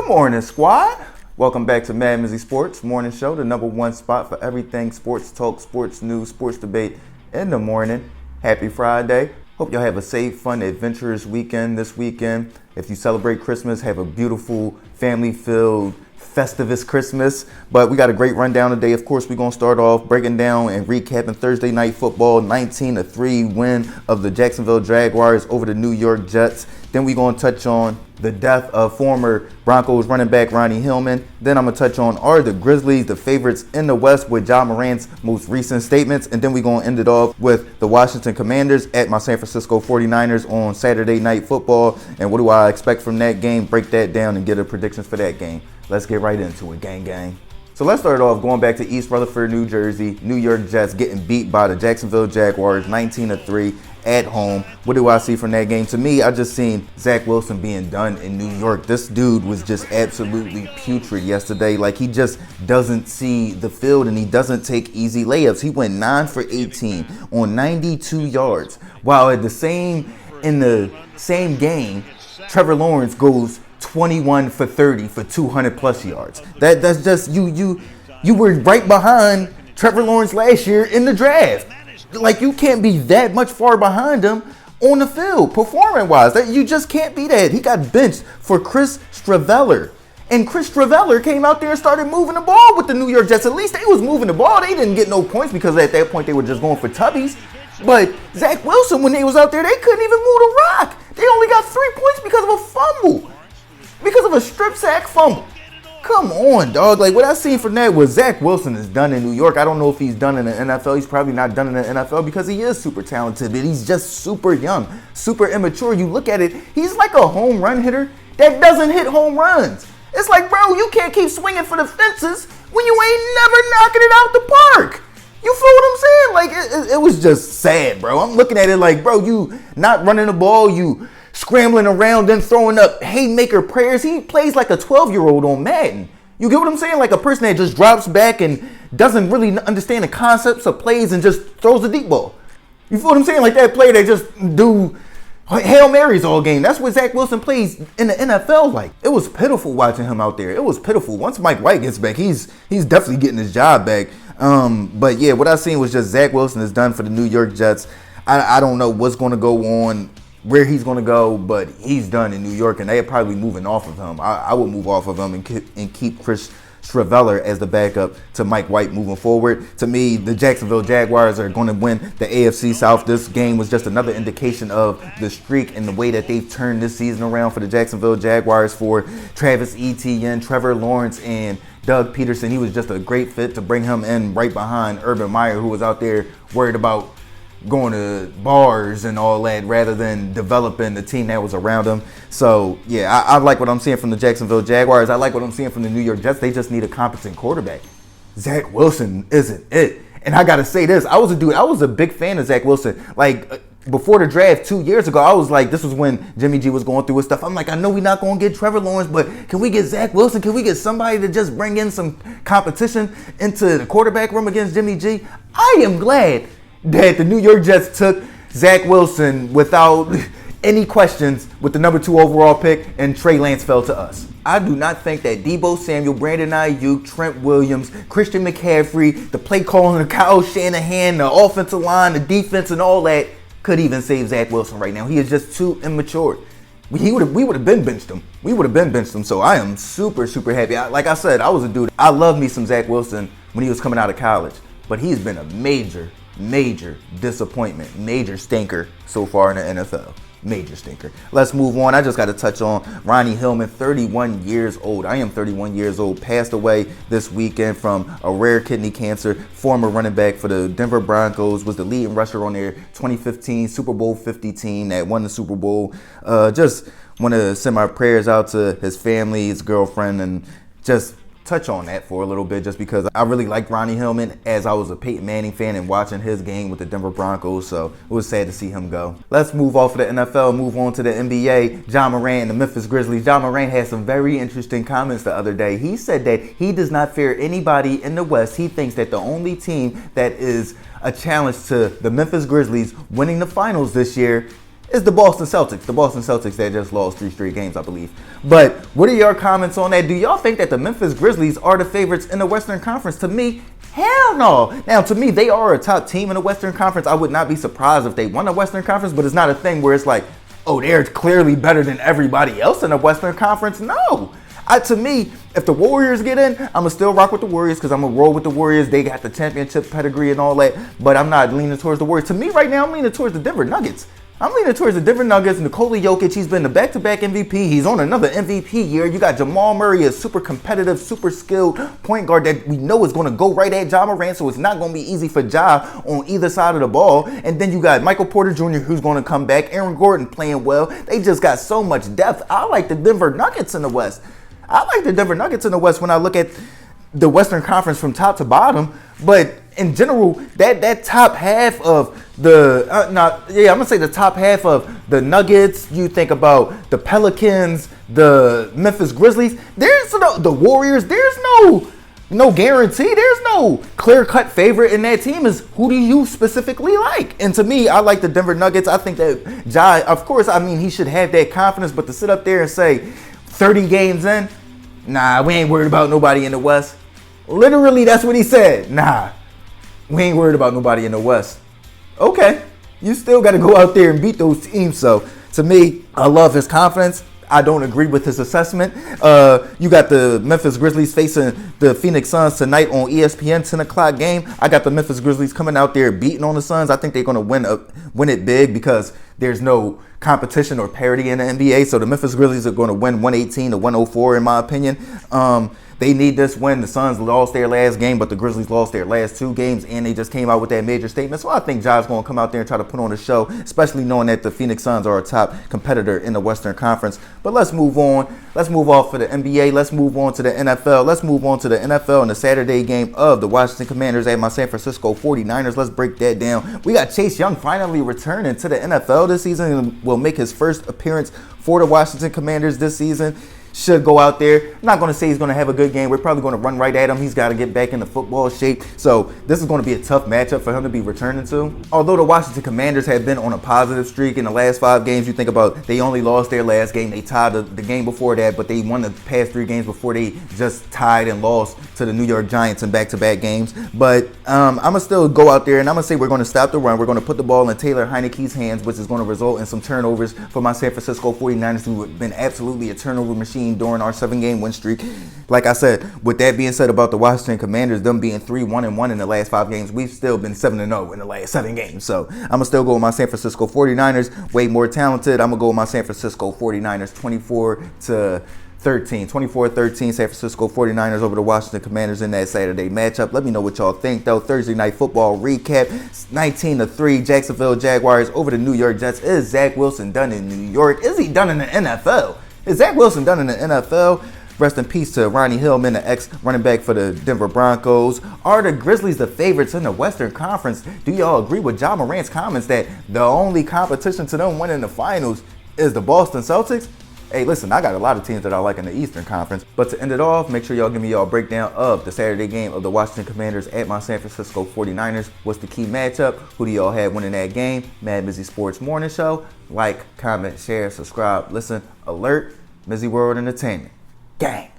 morning, squad. Welcome back to MadMizzy Sports Morning Show, the number one spot for everything sports talk, sports news, sports debate in the morning. Happy Friday. Hope y'all have a safe, fun, adventurous weekend this weekend. If you celebrate Christmas, have a beautiful, family-filled, festivus Christmas. But we got a great rundown today. Of course, we're going to start off breaking down and recapping Thursday Night Football, 19-3 win of the Jacksonville Jaguars over the New York Jets. Then we're going to touch on the death of former Broncos running back Ronnie Hillman. Then I'm going to touch on, are the Grizzlies the favorites in the West with Ja Morant's most recent statements? And then we're going to end it off with the Washington Commanders at my San Francisco 49ers on Saturday Night Football. And what do I expect from that game? Break that down and get a predictions for that game. Let's get right into it, gang, gang. So let's start off going back to East Rutherford, New Jersey. New York Jets getting beat by the Jacksonville Jaguars 19-3 at home. What do I see from that game? To me, I just seen Zach Wilson being done in New York. This dude was just absolutely putrid yesterday. Like, he just doesn't see the field and he doesn't take easy layups. He went 9 for 18 on 92 yards. While in the same game, Trevor Lawrence goes 21 for 30 for 200 plus yards. That's just you were right behind Trevor Lawrence last year in the draft. Like, you can't be that much far behind him on the field, performing wise. That you just can't be that. He got benched for Chris Straveller. And Chris Straveller came out there and started moving the ball with the New York Jets. At least they was moving the ball. They didn't get no points because at that point they were just going for tubbies. But Zach Wilson, when they was out there, they couldn't even move the rock. They only got 3 points because of a fumble. Because of a strip sack fumble. Come on, dog. Like, what I seen from that was Zach Wilson is done in New York. I don't know if he's done in the NFL. He's probably not done in the NFL because he is super talented, but he's just super young, super immature. You look at it, he's like a home run hitter that doesn't hit home runs. It's like, bro, you can't keep swinging for the fences when you ain't never knocking it out the park. You feel what I'm saying? Like, it was just sad, bro. I'm looking at it like, bro, you not running the ball, you scrambling around, then throwing up haymaker prayers. He plays like a 12-year-old on Madden. You get what I'm saying? Like a person that just drops back and doesn't really understand the concepts of plays and just throws the deep ball. You feel what I'm saying? Like that player that just do Hail Marys all game. That's what Zach Wilson plays in the NFL like. It was pitiful watching him out there. It was pitiful. Once Mike White gets back, he's definitely getting his job back. But yeah, what I seen was just Zach Wilson is done for the New York Jets. I don't know what's going to go on, where he's going to go, but he's done in New York, and they're probably moving off of him. I would move off of him and keep Chris Straveller as the backup to Mike White moving forward. To me, the Jacksonville Jaguars are going to win the AFC South. This game was just another indication of the streak and the way that they've turned this season around for the Jacksonville Jaguars, for Travis Etienne, Trevor Lawrence, and Doug Peterson. He was just a great fit to bring him in right behind Urban Meyer, who was out there worried about going to bars and all that rather than developing the team that was around him. So, yeah, I like what I'm seeing from the Jacksonville Jaguars. I like what I'm seeing from the New York Jets. They just need a competent quarterback. Zach Wilson isn't it. And I got to say this. I was a big fan of Zach Wilson. Like, before the draft 2 years ago, I was like, this was when Jimmy G was going through his stuff. I'm like, I know we're not going to get Trevor Lawrence, but can we get Zach Wilson? Can we get somebody to just bring in some competition into the quarterback room against Jimmy G? I am glad that the New York Jets took Zach Wilson without any questions with the number 2 overall pick, and Trey Lance fell to us. I do not think that Deebo Samuel, Brandon Ayuk, Trent Williams, Christian McCaffrey, the play calling of Kyle Shanahan, the offensive line, the defense, and all that could even save Zach Wilson right now. He is just too immature. We would have been benched him. We would have been benched him. So I am super, super happy. Like I said, I was a dude. I love me some Zach Wilson when he was coming out of college, but he's been a major disappointment, major stinker so far in the NFL. Major stinker. Let's move on. I just got to touch on Ronnie Hillman, 31 years old. I am 31 years old. Passed away this weekend from a rare kidney cancer. Former running back for the Denver Broncos. Was the leading rusher on their 2015 Super Bowl 50 team that won the Super Bowl. Just want to send my prayers out to his family, his girlfriend, and just touch on that for a little bit, just because I really like Ronnie Hillman, as I was a Peyton Manning fan and watching his game with the Denver Broncos, so it was sad to see him go. Let's move off of the NFL, move on to the NBA. Ja Morant and the Memphis Grizzlies. Ja Morant had some very interesting comments the other day. He said that he does not fear anybody in the West. He thinks that the only team that is a challenge to the Memphis Grizzlies winning the finals this year is the Boston Celtics. The Boston Celtics that just lost 3 straight games, I believe. But what are your comments on that? Do y'all think that the Memphis Grizzlies are the favorites in the Western Conference? To me, hell no. Now, to me, they are a top team in the Western Conference. I would not be surprised if they won the Western Conference, but it's not a thing where it's like, oh, they're clearly better than everybody else in the Western Conference. No. To me, if the Warriors get in, I'm going to still rock with the Warriors because I'm going to roll with the Warriors. They got the championship pedigree and all that, but I'm not leaning towards the Warriors. To me right now, I'm leaning towards the Denver Nuggets. I'm leaning towards the Denver Nuggets. Nikola Jokic, he's been the back-to-back MVP. He's on another MVP year. You got Jamal Murray, a super competitive, super skilled point guard that we know is going to go right at Ja Morant, so it's not going to be easy for Ja on either side of the ball. And then you got Michael Porter Jr., who's going to come back. Aaron Gordon playing well. They just got so much depth. I like the Denver Nuggets in the West. I like the Denver Nuggets in the West when I look at the Western Conference from top to bottom. But in general, that top half of the I'm gonna say the top half of the Nuggets. You think about the Pelicans, the Memphis Grizzlies. There's the Warriors. There's no guarantee. There's no clear-cut favorite in that team. Is who do you specifically like? And to me, I like the Denver Nuggets. I think that Ja, of course, I mean he should have that confidence, but to sit up there and say 30 games in, nah, we ain't worried about nobody in the West. Literally, that's what he said. Nah, we ain't worried about nobody in the West. Okay, you still got to go out there and beat those teams. So, to me, I love his confidence. I don't agree with his assessment. You got the Memphis Grizzlies facing the Phoenix Suns tonight on ESPN, 10 o'clock game. I got the Memphis Grizzlies coming out there beating on the Suns. I think they're going to win it big because there's no competition or parity in the NBA. So the Memphis Grizzlies are going to win 118 to 104, in my opinion. They need this win. The Suns lost their last game, but the Grizzlies lost their last 2 games, and they just came out with that major statement. So I think Ja's going to come out there and try to put on a show, especially knowing that the Phoenix Suns are a top competitor in the Western Conference. But let's move on. Let's move off for the NBA. Let's move on to the NFL. Let's move on to the NFL and the Saturday game of the Washington Commanders at my San Francisco 49ers. Let's break that down. We got Chase Young finally returning to the NFL this season and will make his first appearance for the Washington Commanders this season. Should go out there. I'm not going to say he's going to have a good game. We're probably going to run right at him. He's got to get back into football shape. So this is going to be a tough matchup for him to be returning to. Although the Washington Commanders have been on a positive streak in the last 5 games, you think about they only lost their last game. They tied the game before that, but they won the past 3 games before they just tied and lost to the New York Giants in back-to-back games. But I'm going to still go out there and I'm going to say we're going to stop the run. We're going to put the ball in Taylor Heineke's hands, which is going to result in some turnovers for my San Francisco 49ers, who have been absolutely a turnover machine during our 7-game win streak. Like I said, with that being said about the Washington Commanders, them being 3-1-1 in the last 5 games, we've still been 7-0 in the last 7 games. So I'm going to still go with my San Francisco 49ers, way more talented. I'm going to go with my San Francisco 49ers 24-13 San Francisco 49ers over the Washington Commanders in that Saturday matchup. Let me know what y'all think, though. Thursday night football recap, 19-3 Jacksonville Jaguars over the New York Jets. Is Zach Wilson done in New York? Is he done in the NFL? Is Zach Wilson done in the NFL? Rest in peace to Ronnie Hillman, the ex-running back for the Denver Broncos. Are the Grizzlies the favorites in the Western Conference? Do y'all agree with Ja Morant's comments that the only competition to them winning the finals is the Boston Celtics? Hey, listen, I got a lot of teams that I like in the Eastern Conference. But to end it off, make sure y'all give me y'all breakdown of the Saturday game of the Washington Commanders at my San Francisco 49ers. What's the key matchup? Who do y'all have winning that game? MadMizzy Sports Morning Show. Like, comment, share, subscribe, listen, alert. MizzyWorld Entertainment. Gang.